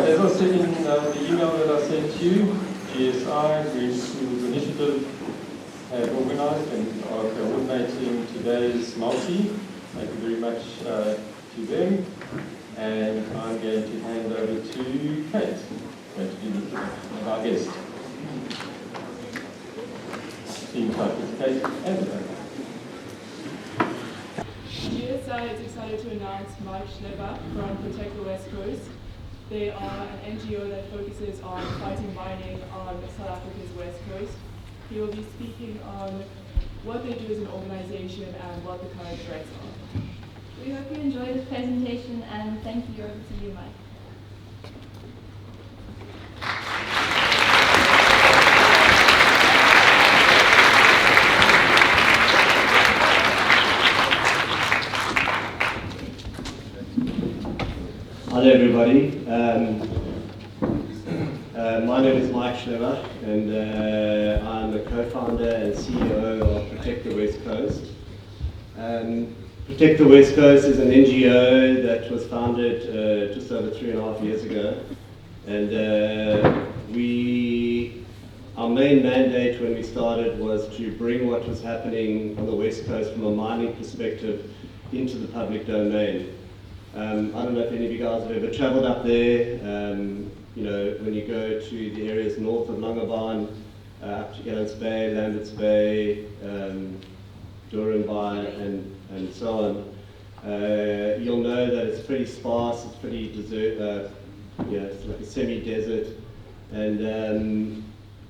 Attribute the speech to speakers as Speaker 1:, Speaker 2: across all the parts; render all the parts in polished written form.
Speaker 1: as I said in the email that I sent you, GSI, Green Schools Initiative, have organised and are coordinating today's multi. Thank you very much to them. And I'm going to hand over to Kate, going to be the introduction of our guest. Team type is Kate and
Speaker 2: GSI is excited to announce Mike Schleber from Protect the West Coast. They are an NGO that focuses on fighting mining on South Africa's west coast. He will be speaking on what they do as an organization and what the current threats are.
Speaker 3: We hope you enjoy this presentation, and thank you. Over to you, Mike.
Speaker 4: Hello everybody, my name is Mike Schleber and I'm the co-founder and CEO of Protect the West Coast. Protect the West Coast is an NGO that was founded just over 3.5 years ago, and our main mandate when we started was to bring what was happening on the West Coast from a mining perspective into the public domain. I don't know if any of you guys have ever travelled up there. You know, when you go to the areas north of Langebaan, up to Ellens Bay, Lambert's Bay, Doornbay, and so on, you'll know that it's pretty sparse, it's pretty desert, it's like a semi-desert, and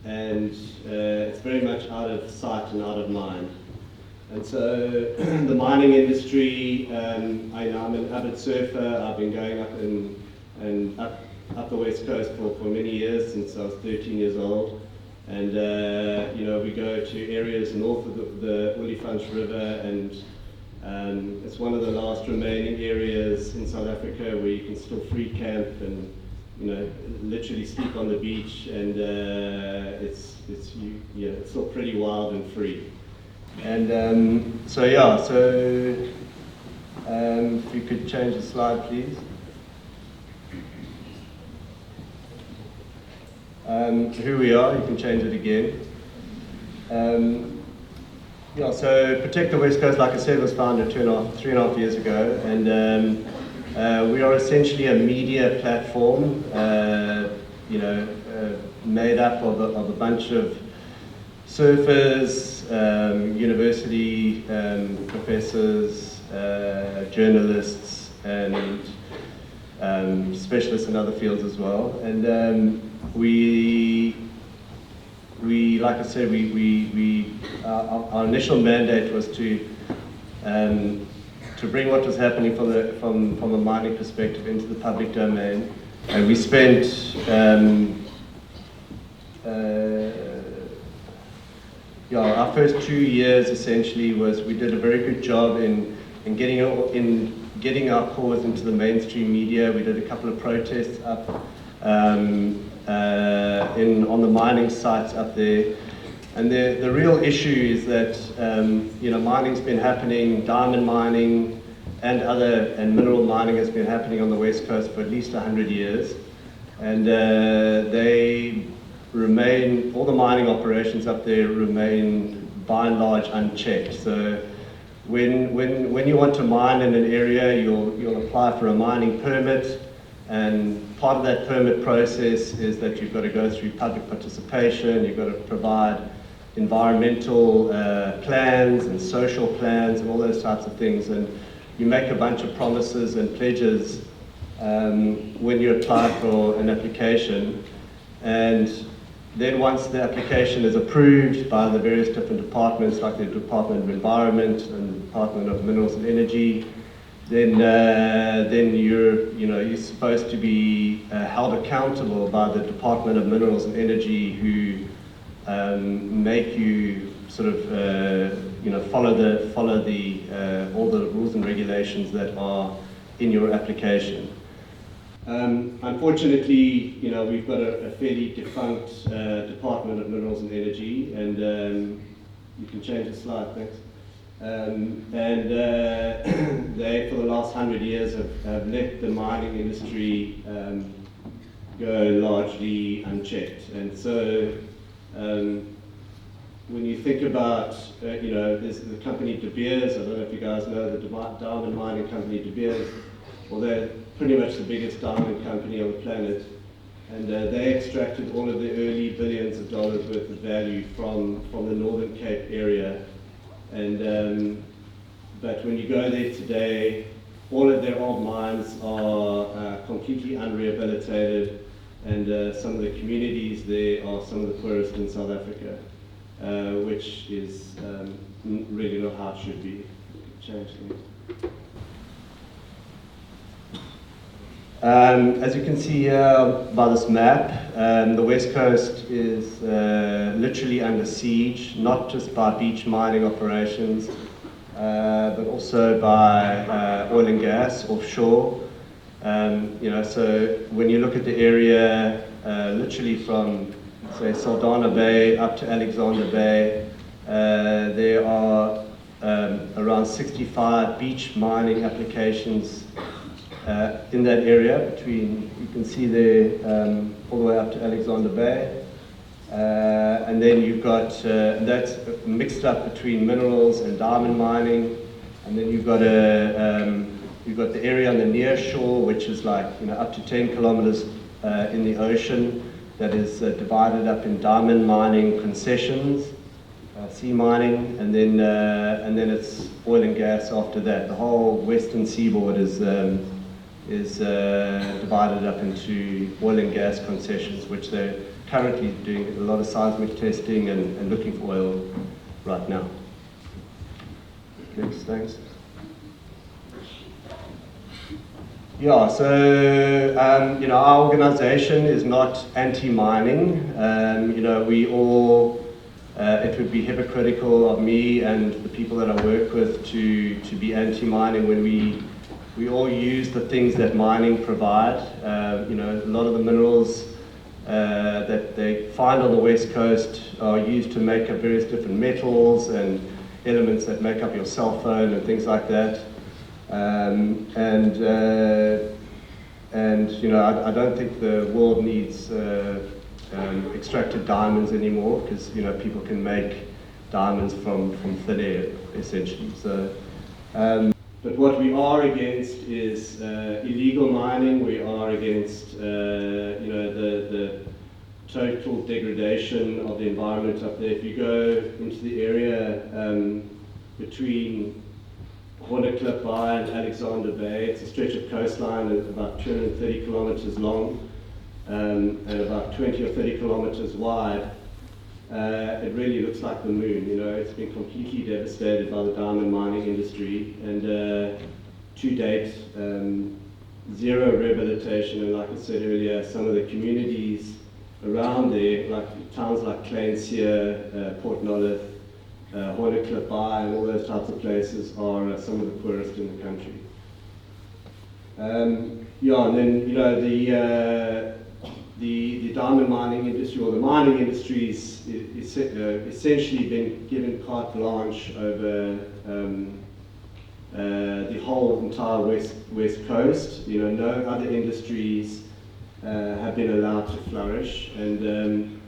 Speaker 4: it's very much out of sight and out of mind. And so the mining industry, I'm an avid surfer. I've been going up up the West Coast for many years, since I was 13 years old. And you know, we go to areas north of the Olifants River, and it's one of the last remaining areas in South Africa where you can still free camp and, you know, literally sleep on the beach, and it's still pretty wild and free. And so if you could change the slide, please. Who we are, you can change it again. So Protect the West Coast, like I said, was founded 3.5 years ago, and we are essentially a media platform, made up of a bunch of surfers, university professors, journalists, and specialists in other fields as well. And like I said, our initial mandate was to bring what was happening from a mining perspective into the public domain. And we spent our first 2 years essentially we did a very good job in getting our cause into the mainstream media. We did a couple of protests up on the mining sites up there, and the real issue is that mining's been happening, diamond mining and mineral mining has been happening on the West Coast for at least 100 years, and all the mining operations up there remain by and large unchecked. So when you want to mine in an area, you'll apply for a mining permit, and part of that permit process is that you've got to go through public participation, you've got to provide environmental plans and social plans and all those types of things, and you make a bunch of promises and pledges when you apply for an application. And then once the application is approved by the various different departments, like the Department of Environment and the Department of Minerals and Energy, then you're supposed to be held accountable by the Department of Minerals and Energy, who make you sort of follow all the rules and regulations that are in your application. Unfortunately, we've got a fairly defunct Department of Minerals and Energy, and you can change the slide, thanks. They, for the last 100 years, have let the mining industry go largely unchecked. And so when you think about, there's the company De Beers. I don't know if you guys know the diamond mining company De Beers. Well, they're pretty much the biggest diamond company on the planet. And they extracted all of the early billions of dollars worth of value from the Northern Cape area. And but when you go there today, all of their old mines are completely unrehabilitated, and some of the communities there are some of the poorest in South Africa, which is really not how it should be. Change things. As you can see here by this map, the West Coast is literally under siege, not just by beach mining operations, but also by oil and gas offshore. So when you look at the area, literally from, say, Saldanha Bay up to Alexander Bay, there are around 65 beach mining applications in that area between, you can see there, all the way up to Alexander Bay. And then you've got, that's mixed up between minerals and diamond mining. And then you've got the area on the near shore, which is like, up to 10 kilometers in the ocean, that is divided up in diamond mining concessions, sea mining, and then it's oil and gas after that. The whole western seaboard is divided up into oil and gas concessions, which they're currently doing a lot of seismic testing and looking for oil right now. Next, thanks. Yeah, so our organization is not anti-mining. We all, it would be hypocritical of me and the people that I work with to be anti-mining when we all use the things that mining provide. A lot of the minerals that they find on the West Coast are used to make up various different metals and elements that make up your cell phone and things like that. I don't think the world needs extracted diamonds anymore, because people can make diamonds from thin air essentially. So. But what we are against is illegal mining. We are against the total degradation of the environment up there. If you go into the area between Hornerklip Bay and Alexander Bay, it's a stretch of coastline that's about 230 kilometers long and about 20 or 30 kilometers wide. It really looks like the moon. It's been completely devastated by the diamond mining industry, and to date, zero rehabilitation. And like I said earlier, some of the communities around there, like towns like Kleinseer, Port Nolloth, Hornerklip Bay, and all those types of places are some of the poorest in the country. And then the diamond mining industry, or the mining industry, is essentially been given carte blanche over the whole entire west coast. No other industries have been allowed to flourish. And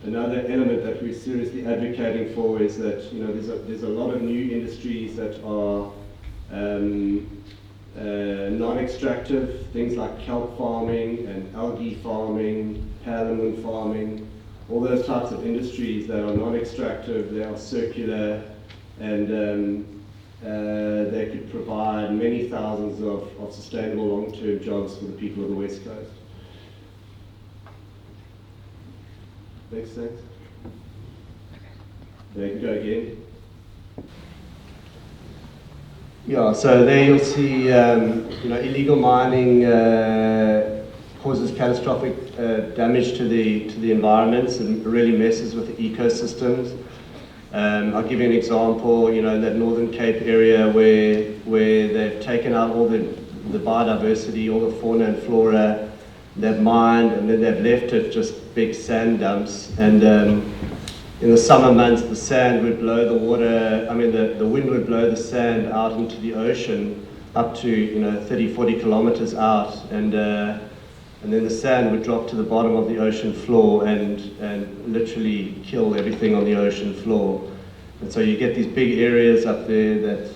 Speaker 4: another element that we're seriously advocating for is that there's a lot of new industries that are non-extractive, things like kelp farming and algae farming, palamon farming, all those types of industries that are non-extractive. They are circular, and they could provide many thousands of sustainable long-term jobs for the people of the West Coast. Next, thanks. There you can go again. Yeah, so there you'll see, illegal mining causes catastrophic damage to the environments and really messes with the ecosystems. I'll give you an example. That Northern Cape area where they've taken out all the biodiversity, all the fauna and flora, they've mined, and then they've left it just big sand dumps. And in the summer months, the sand would blow the water, the wind would blow the sand out into the ocean up to 30, 40 kilometers out. And and then the sand would drop to the bottom of the ocean floor and literally kill everything on the ocean floor. And so you get these big areas up there that,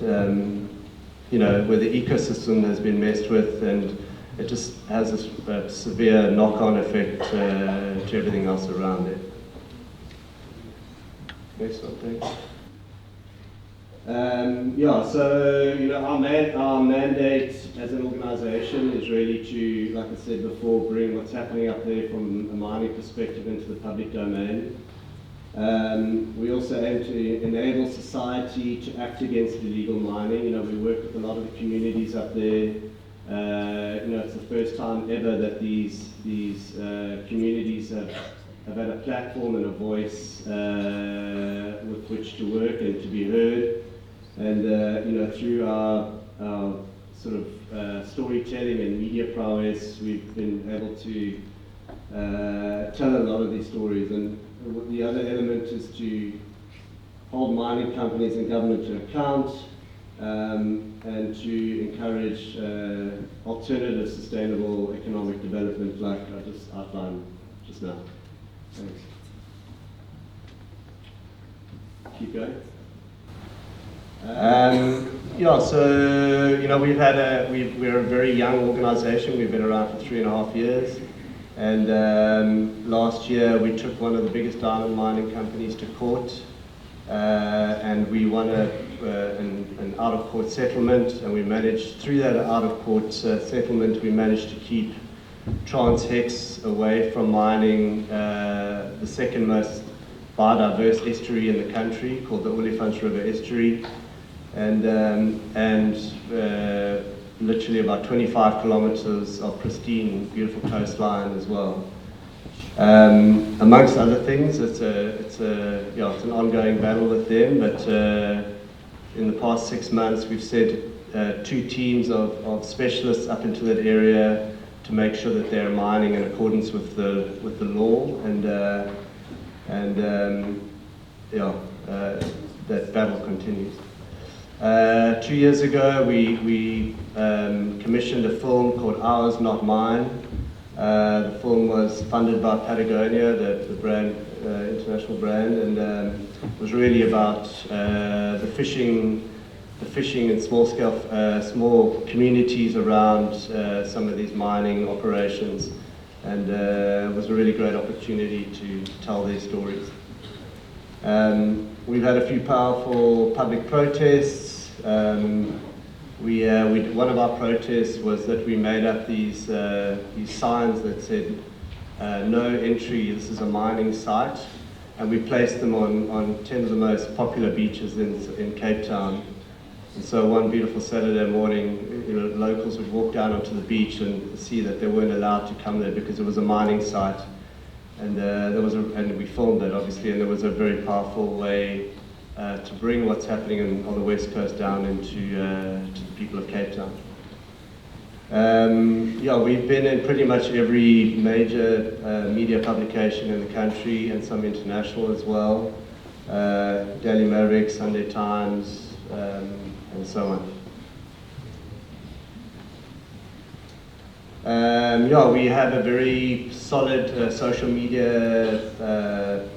Speaker 4: you know, where the ecosystem has been messed with, and it just has a severe knock-on effect to everything else around it. Next one, thanks. Yeah, so you know, our mandate as an organisation is really to, like I said before, bring what's happening up there from a mining perspective into the public domain. We also aim to enable society to act against illegal mining. You know, we work with a lot of the communities up there. You know, it's the first time ever that these communities have had a platform and a voice with which to work and to be heard. And you know, through our sort of storytelling and media prowess, we've been able to tell a lot of these stories. And the other element is to hold mining companies and government to account, and to encourage alternative sustainable economic development like I just outlined just now. Thanks. Keep going. Yeah, so you know, we're a very young organisation. We've been around for 3.5 years, and last year we took one of the biggest diamond mining companies to court, and we won an out-of-court settlement, and we managed, through that out-of-court settlement, we managed to keep Transhex away from mining the second most biodiverse estuary in the country, called the Olifants River Estuary, and literally about 25 kilometers of pristine, beautiful coastline as well. Amongst other things, it's an ongoing battle with them, but in the past 6 months we've sent 2 teams of specialists up into that area to make sure that they're mining in accordance with the law, and that battle continues. 2 years ago, we commissioned a film called Ours Not Mine. The film was funded by Patagonia, the brand, international brand, and was really about the fishing in small communities around some of these mining operations, and it was a really great opportunity to tell their stories. We've had a few powerful public protests. One of our protests was that we made up these signs that said no entry, this is a mining site, and we placed them on 10 of the most popular beaches in Cape Town. And so one beautiful Saturday morning, you know, locals would walk down onto the beach and see that they weren't allowed to come there because it was a mining site. And and we filmed it obviously, and there was a very powerful way to bring what's happening on the west coast down into to the people of Cape Town. Yeah, we've been in pretty much every major media publication in the country, and some international as well. Daily Maverick, Sunday Times, and so on. Yeah, we have a very solid social media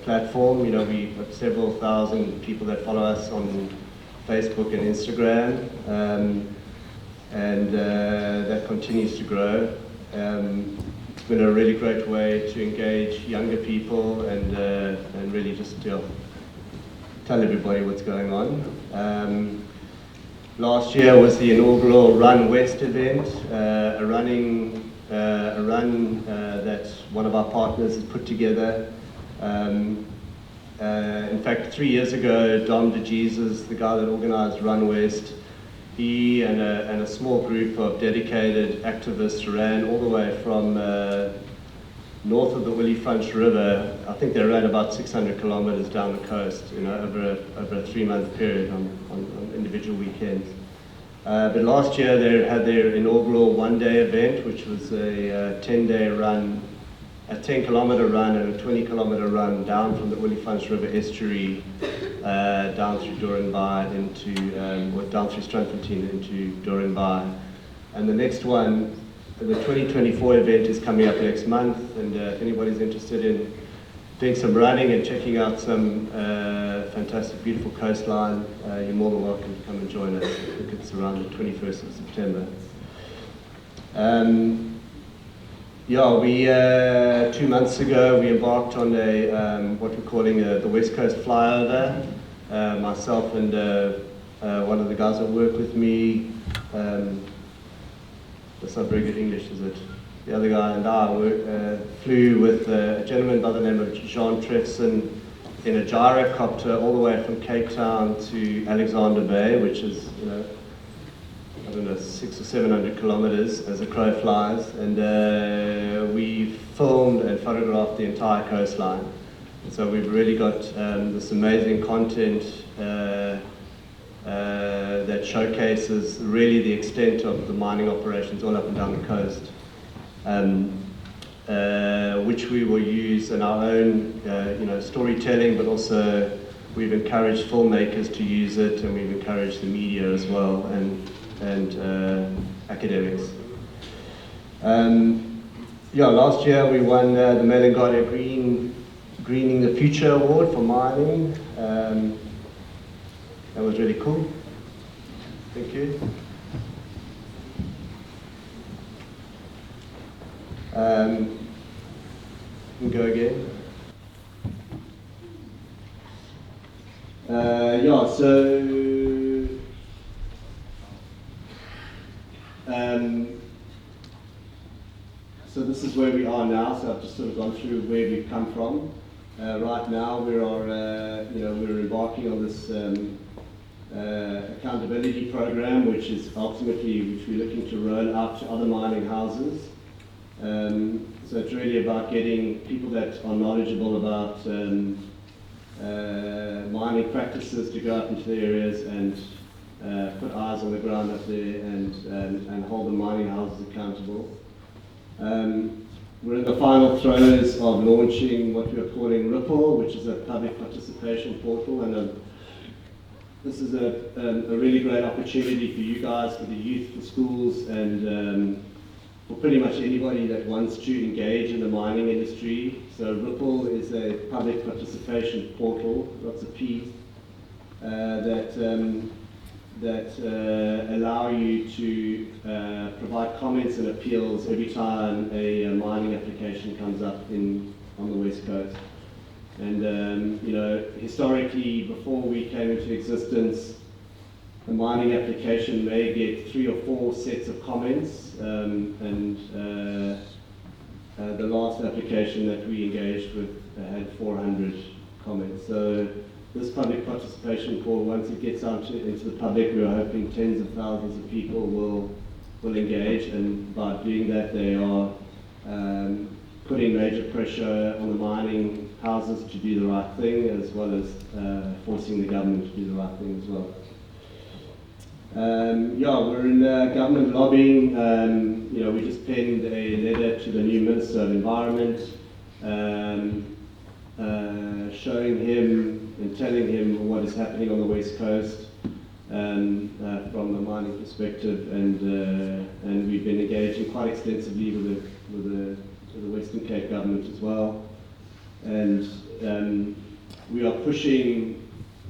Speaker 4: platform. You know, we have several thousand people that follow us on Facebook and Instagram, and that continues to grow. It's been a really great way to engage younger people and really just tell everybody what's going on. Last year was the inaugural Run West event, a run that one of our partners has put together. In fact, 3 years ago, Dom DeJesus, the guy that organized Run West, he and a small group of dedicated activists ran all the way from north of the Olifants River. I think they ran about 600 kilometers down the coast, you know, over a 3-month period on individual weekends. But last year they had their inaugural one-day event, which was a 10-day run, a 10-kilometer run and a 20-kilometer run down from the Olifants River Estuary down through Doornbay into, down through Strandfontein into Doornbay. And the next one the 2024 event is coming up next month, and if anybody's interested in doing some running and checking out some fantastic, beautiful coastline, you're more than welcome to come and join us. I think it's around the 21st of September. Yeah, we 2 months ago we embarked on a what we're calling the West Coast flyover. Myself and one of the guys that work with me. That's not very good English, is it? The other guy and I flew with a gentleman by the name of Jean Trefson in a gyrocopter all the way from Cape Town to Alexander Bay, which is, I don't know, 600 or 700 kilometers as a crow flies, and we filmed and photographed the entire coastline. And so we've really got this amazing content that showcases really the extent of the mining operations all up and down the coast, which we will use in our own storytelling, but also we've encouraged filmmakers to use it, and we've encouraged the media as well, and academics. Last year we won the Melangata Greening the Future Award for mining. That was really cool. Thank you. We can go again. So this is where we are now. So I've just sort of gone through where we've come from. Right now we are, we're embarking on this accountability program, which we're looking to roll out to other mining houses. So it's really about getting people that are knowledgeable about mining practices to go out into the areas and put eyes on the ground up there and hold the mining houses accountable. We're in the final throes of launching what we are calling Ripple, which is a public participation portal, and this is a really great opportunity for you guys, for the youth, for schools, and for pretty much anybody that wants to engage in the mining industry. So Ripple is a public participation portal, lots of P's, that allow you to provide comments and appeals every time a mining application comes up on the West Coast. And historically, before we came into existence, a mining application may get 3 or 4 sets of comments, and the last application that we engaged with had 400 comments. So this public participation call, once it gets out into the public, we are hoping tens of thousands of people will engage, and by doing that they are putting major pressure on the mining houses to do the right thing, as well as forcing the government to do the right thing as well. We're in government lobbying. We just penned a letter to the new Minister of Environment, showing him and telling him what is happening on the West Coast from a mining perspective, and we've been engaging quite extensively with the Western Cape government as well, and we are pushing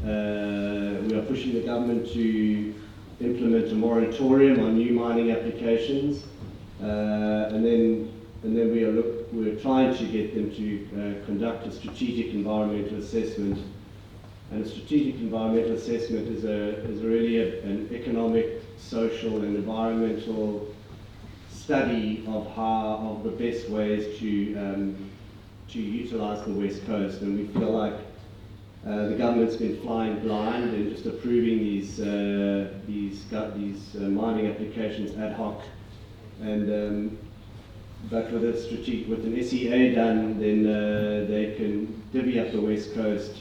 Speaker 4: the government to implement a moratorium on new mining applications, and then we're trying to get them to conduct a strategic environmental assessment. And a strategic environmental assessment is really an economic, social, and environmental study of the best ways to utilize the West Coast. And we feel like the government's been flying blind and just approving these mining applications ad hoc, and but with an SEA done, then they can divvy up the West Coast.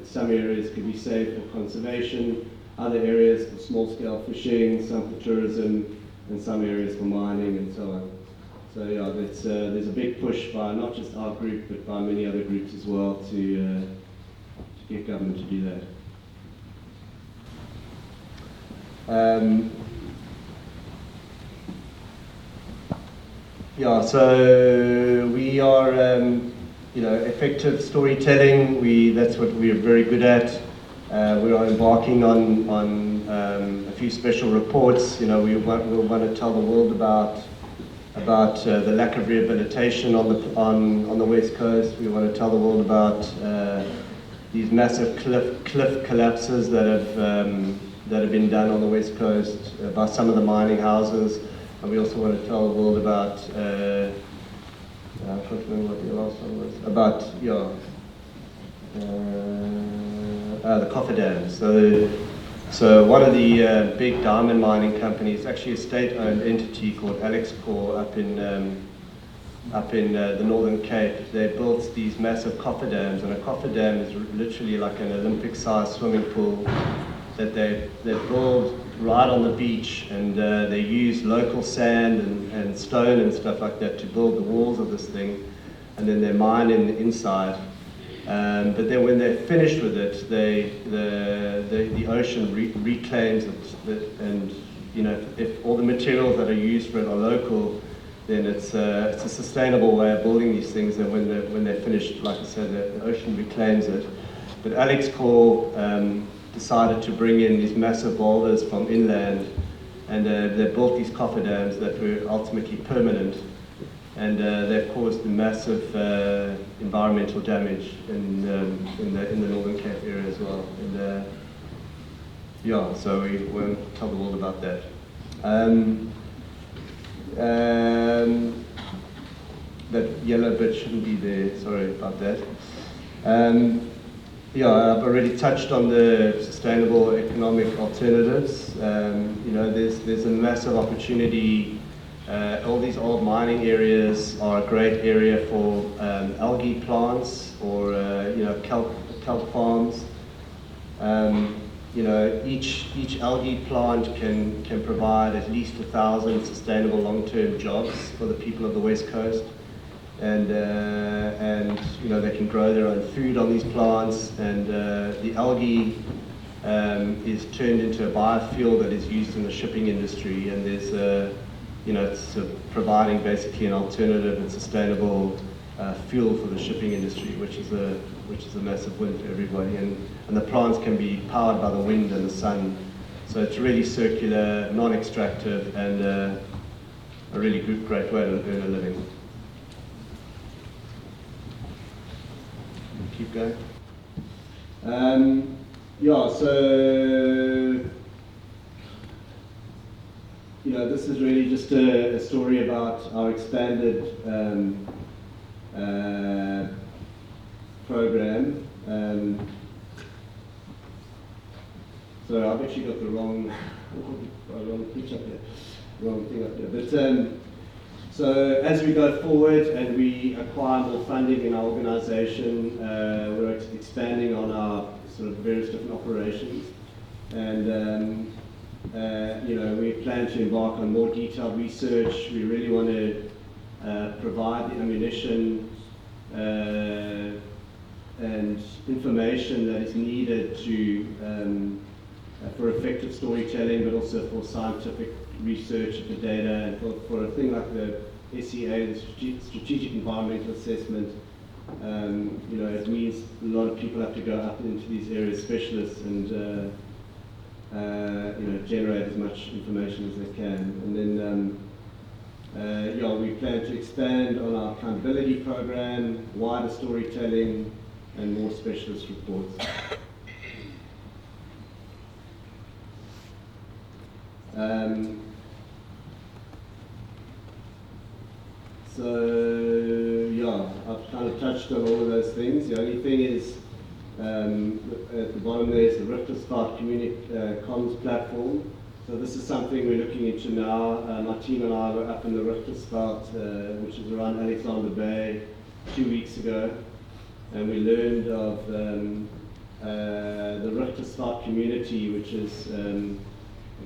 Speaker 4: Some areas could be saved for conservation, other areas for small-scale fishing, some for tourism, and some areas for mining, and so on. So there's a big push by not just our group, but by many other groups as well to get government to do that. Yeah, so we are, effective storytelling. That's what we are very good at. We are embarking on a few special reports. We want to tell the world about the lack of rehabilitation on the West Coast. We want to tell the world about these massive cliff collapses that have been done on the West Coast by some of the mining houses. And we also want to tell the world about, I can't remember what the last one was, about, the cofferdams. So one of the big diamond mining companies, actually a state-owned entity called Alexcor up in the Northern Cape, they built these massive cofferdams, and a cofferdam is literally like an Olympic-sized swimming pool that they build right on the beach, and they use local sand and stone and stuff like that to build the walls of this thing, and then they mine in the inside. But then when they're finished with it, the ocean reclaims it, and if all the materials that are used for it are local, then it's a sustainable way of building these things. And when they're finished, like I said, the ocean reclaims it. But Alexcor decided to bring in these massive boulders from inland, and they built these cofferdams that were ultimately permanent, and they've caused massive environmental damage in the Northern Cape area as well. And so we won't tell the world about that. That yellow bit shouldn't be there. Sorry about that. I've already touched on the sustainable economic alternatives. There's a massive opportunity. All these old mining areas are a great area for algae plants or kelp farms. Each algae plant can provide at least 1,000 sustainable long-term jobs for the people of the West Coast. And they can grow their own food on these plants, and the algae is turned into a biofuel that is used in the shipping industry, and there's it's providing basically an alternative and sustainable fuel for the shipping industry, which is a massive win for everybody, and the plants can be powered by the wind and the sun, so it's really circular, non-extractive, and a really great way to earn a living. Keep going. This is really just a story about our expanded program. So I've actually got the wrong pitch up here, wrong thing up there. But so as we go forward and we acquire more funding in our organisation, we're expanding on our sort of various different operations, and we plan to embark on more detailed research. We really want to provide the ammunition and information that is needed for effective storytelling, but also for scientific research of the data, and for a thing like the SEA, the Strategic Environmental Assessment. It means a lot of people have to go up into these areas, specialists, and generate as much information as they can. And then we plan to expand on our accountability program, wider storytelling, and more specialist reports. I've kind of touched on all of those things. The only thing is, at the bottom there is the Richtersvaart comms platform. So this is something we're looking into now. My team and I were up in the Richtersvaart, which is around Alexander Bay, 2 weeks ago, and we learned of the Richtersvaart community, which is a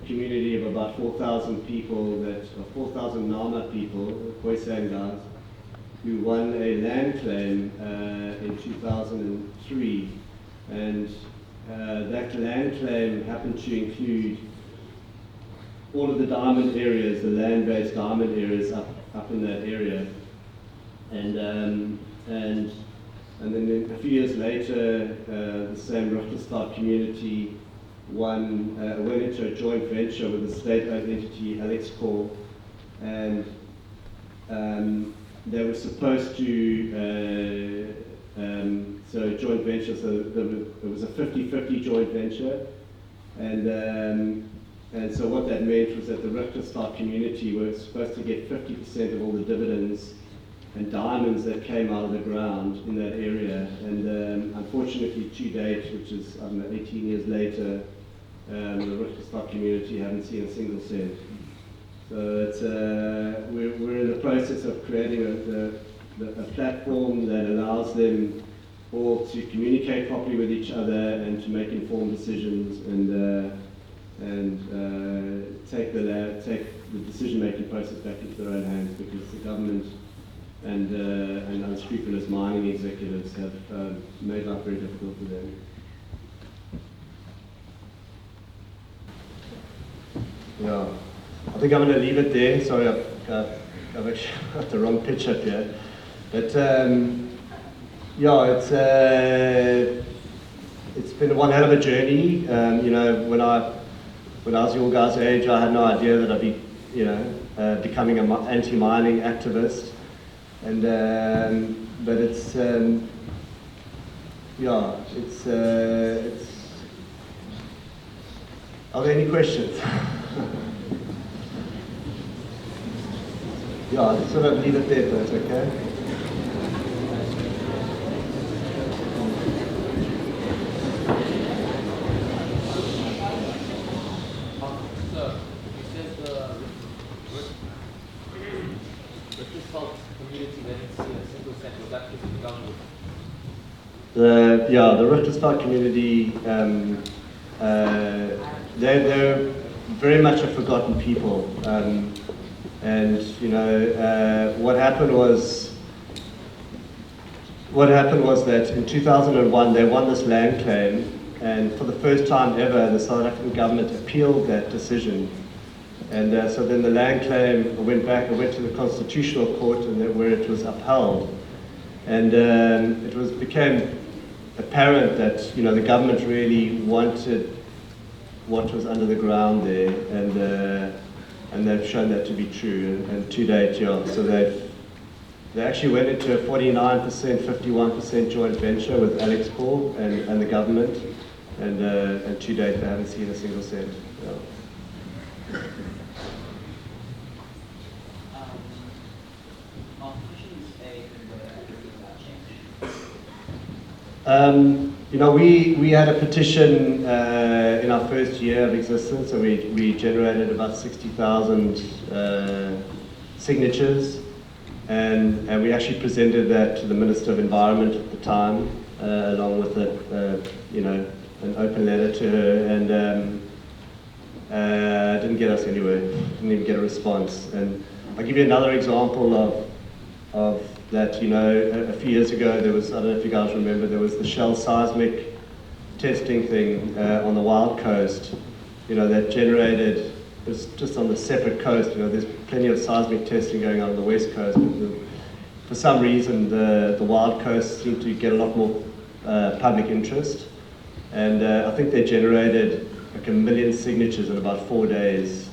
Speaker 4: community of about 4,000 people, 4,000 Nama people, Khoisan guys, who won a land claim in 2003, and that land claim happened to include all of the diamond areas, the land-based diamond areas up up in that area. And then a few years later, the same Ruchtestad community went into a joint venture with the state-owned entity Alex Corp, and they were supposed to, so joint venture, so it was a 50-50 joint venture, and so what that meant was that the Ruchtestad community were supposed to get 50% of all the dividends and diamonds that came out of the ground in that area. And unfortunately, to date, which is, I don't know, 18 years later, the Ruchtestad community haven't seen a single cent. So it's, we're in the process of creating a platform that allows them all to communicate properly with each other and to make informed decisions and take the decision-making process back into their own hands, because the government and unscrupulous mining executives have made life very difficult for them. Yeah, I think I'm going to leave it there. Sorry, I've actually got the wrong pitch up here. But yeah, it's been one hell of a journey. You know, when I was your guys' age, I had no idea that I'd be, you know, becoming an anti-mining activist. And but it's yeah, it's. Are there any questions? Yeah, I'll sort of leave it there, if that's okay.
Speaker 5: Sir, it says the Ruchtestad community that it's a single set, was that just the government?
Speaker 4: The Ruchtestad community, they're very much a forgotten people. And you know, what happened was that in 2001 they won this land claim, and for the first time ever the South African government appealed that decision. And so then the land claim went to the Constitutional Court, and where it was upheld. And it became apparent that, you know, the government really wanted what was under the ground there, and they've shown that to be true. And to date, yeah, so they actually went into a 49%, 51% joint venture with Alex Corp and the government, and to date they haven't seen a single cent. Yeah. You know, we had a petition in our first year of existence, so we generated about 60,000 signatures, and we actually presented that to the Minister of Environment at the time, along with you know, an open letter to her, and didn't get us anywhere, didn't even get a response. And I'll give you another example of that. You know, a few years ago there was, I don't know if you guys remember, there was the Shell seismic testing thing on the Wild Coast, you know, that generated, it was just on the separate coast, you know, there's plenty of seismic testing going on the West Coast, but for some reason the Wild Coast seemed to get a lot more public interest, and I think they generated like 1 million signatures in about 4 days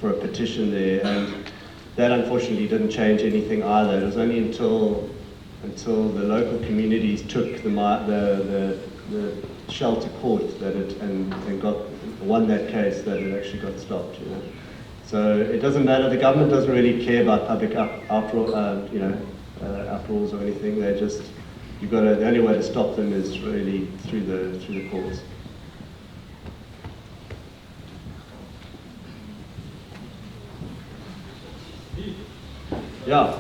Speaker 4: for a petition there, and that unfortunately didn't change anything either. It was only until the local communities took the Shell to court that won that case, that it actually got stopped. You know, so it doesn't matter. The government doesn't really care about public uproars or anything. They just, the only way to stop them is really through the courts. Yeah.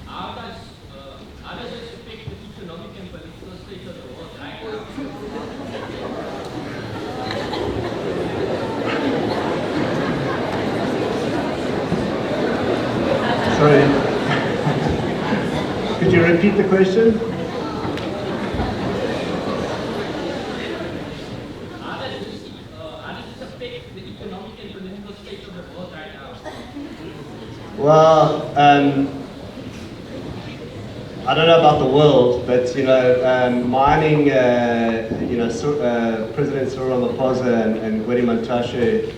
Speaker 5: How does this affect the economic and political state of the world, right?
Speaker 4: Sorry. Could you repeat the question?
Speaker 5: How does this affect the economic and political state of the world right now?
Speaker 4: Well, I don't know about the world, but mining. President Cyril Ramaphosa and Gwede Mantashe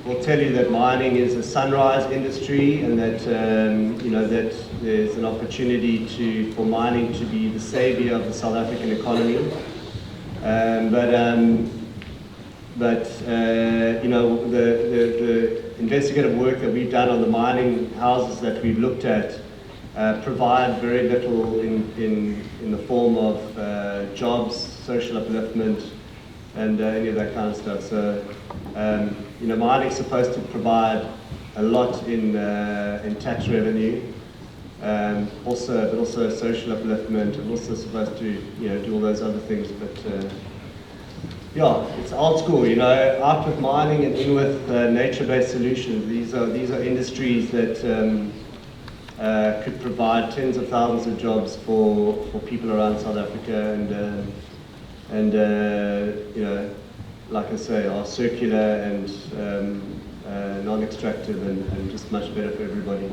Speaker 4: will tell you that mining is a sunrise industry, and that that there's an opportunity for mining to be the savior of the South African economy. The investigative work that we've done on the mining houses that we've looked at provide very little in the form of jobs, social upliftment, and any of that kind of stuff. So, mining is supposed to provide a lot in tax revenue, but also social upliftment, and also supposed to do all those other things. But yeah, it's old school, out with mining and in with nature-based solutions. These are industries that could provide tens of thousands of jobs for people around South Africa, and like I say, are circular and non-extractive and just much better for everybody.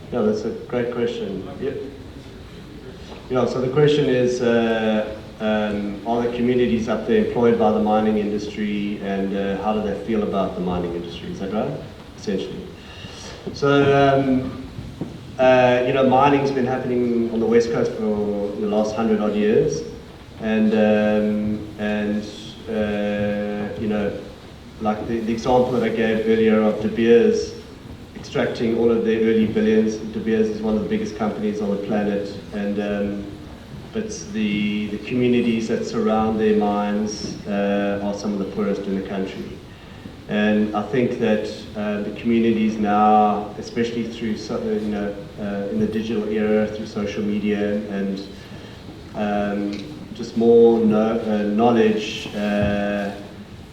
Speaker 4: Yeah, that's a great question. So the question is, are the communities up there employed by the mining industry, and how do they feel about the mining industry? Is that right? Essentially. So, mining's been happening on the West Coast for the last 100 odd years, and like the example that I gave earlier of De Beers extracting all of their early billions. De Beers is one of the biggest companies on the planet, and but the communities that surround their mines are some of the poorest in the country. And I think that the communities now, especially through in the digital era, through social media and just more knowledge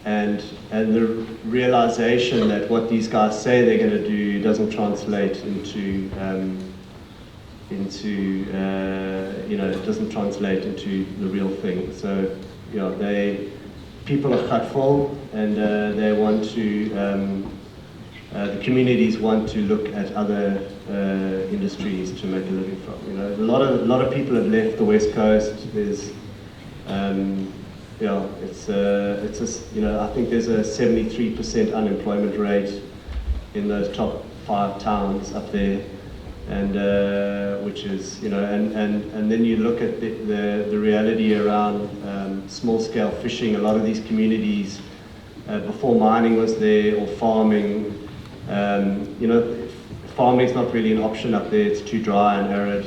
Speaker 4: and the realization that what these guys say they're going to do doesn't translate into it doesn't translate into the real thing. So people are cutful, and they want to the communities want to look at other industries to make a living from. A lot of people have left the West Coast. There's I think there's a 73% unemployment rate in those top 5 towns up there, and which is and then you look at the reality around small-scale fishing. A lot of these communities, before mining was there, or farming, farming is not really an option up there. It's too dry and arid.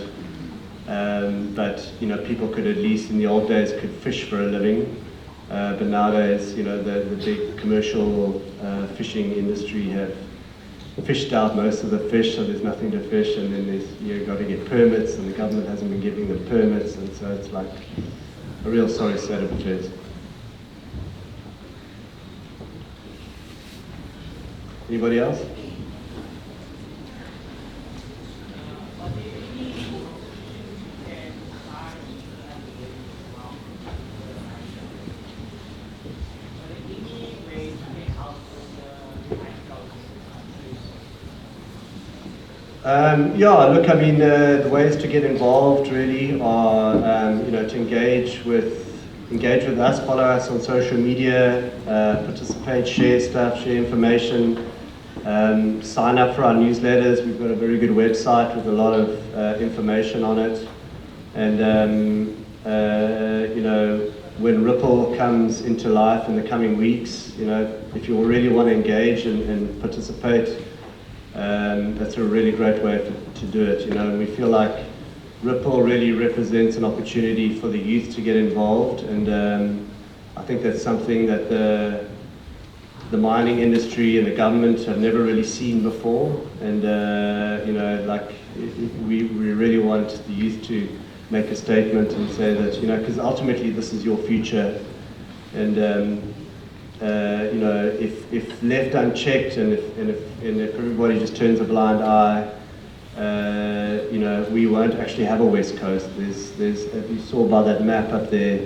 Speaker 4: But people could, at least in the old days, could fish for a living. But nowadays, the big commercial fishing industry have fished out most of the fish, so there's nothing to fish, and then you've got to get permits, and the government hasn't been giving them permits, and so it's like a real sorry state of affairs. Anybody else? Look, I mean, the ways to get involved really are, to engage with us, follow us on social media, participate, share stuff, share information, sign up for our newsletters. We've got a very good website with a lot of information on it, and when Ripple comes into life in the coming weeks, if you really want to engage and participate. That's a really great way to do it. We feel like Ripple really represents an opportunity for the youth to get involved, and I think that's something that the mining industry and the government have never really seen before. And we really want the youth to make a statement and say that because ultimately this is your future, and you know, if left unchecked and if everybody just turns a blind eye, you know, we won't actually have a West Coast. There's as you saw by that map up there,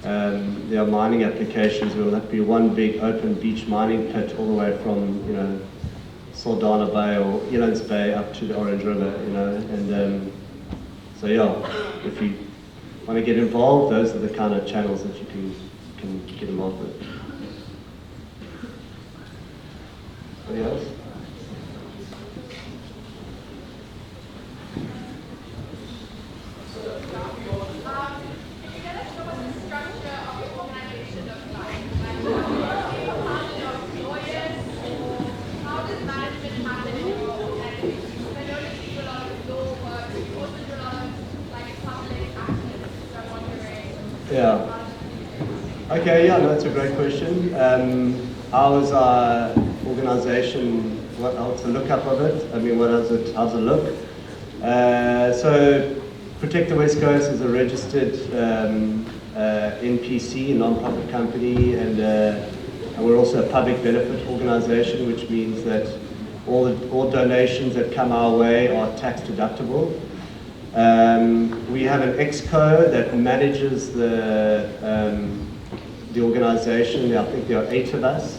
Speaker 4: there are mining applications. There will have to be one big open beach mining pit all the way from, you know, Saldanha Bay or Elands Bay up to the Orange River, you know, and so yeah, if you want to get involved, those are the kind of channels that you can get involved with. Anybody else? Yeah. Okay, yeah, no, that's a great question. How was our organization, what's the lookup of it? I mean, how's it look? So, Protect the West Coast is a registered NPC, non-profit company, and we're also a public benefit organization, which means that all donations that come our way are tax deductible. We have an exco that manages the organization. I think there are 8 of us,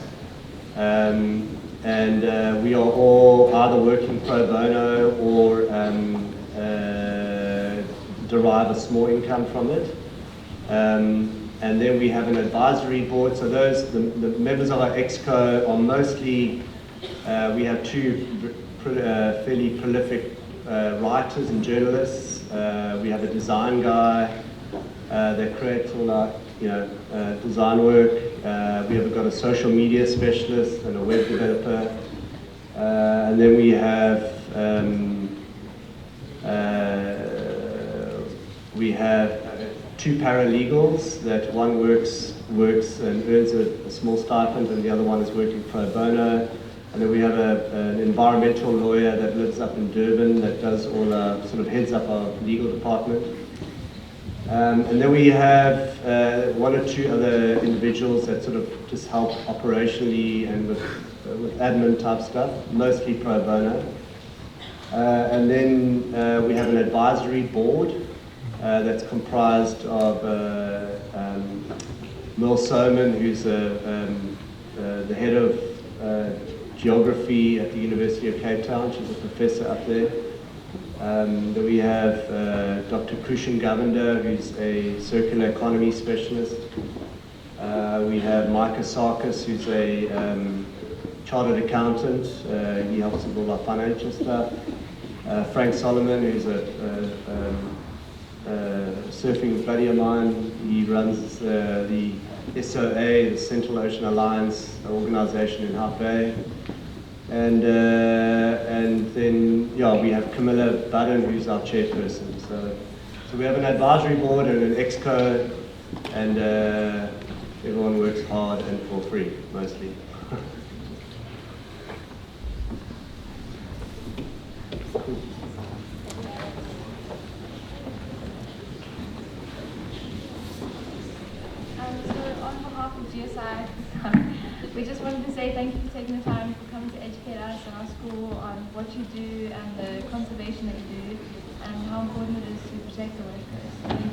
Speaker 4: and we are all either working pro bono or derive a small income from it. And then we have an advisory board. So the members of our exco are mostly, we have 2 fairly prolific writers and journalists. We have a design guy that creates all our, you know, design work. We have got a social media specialist and a web developer. And then we have 2 paralegals that one works and earns a small stipend, and the other one is working pro bono. And then we have an environmental lawyer that lives up in Durban that does all our, sort of heads up our legal department. And then we have 1 or 2 other individuals that sort of just help operationally and with admin type stuff, mostly pro bono. And then we have an advisory board that's comprised of Mel Soman, who's the head of geography at the University of Cape Town. She's a professor up there. Then we have Dr. Krushan Govender, who's a circular economy specialist. We have Micah Sarkis, who's a chartered accountant. He helps with all our financial stuff. Frank Solomon, who's a surfing buddy of mine. He runs the SOA, the Central Ocean Alliance organization in Hout Bay. And then, yeah, we have Camilla Budden, who's our chairperson. So we have an advisory board and an exco, and everyone works hard and for free, mostly.
Speaker 3: So on behalf of GSI, we just wanted to say thank you for taking the time to come to educate us and our school on what you do and the conservation that you do and how important it is to protect the West Coast.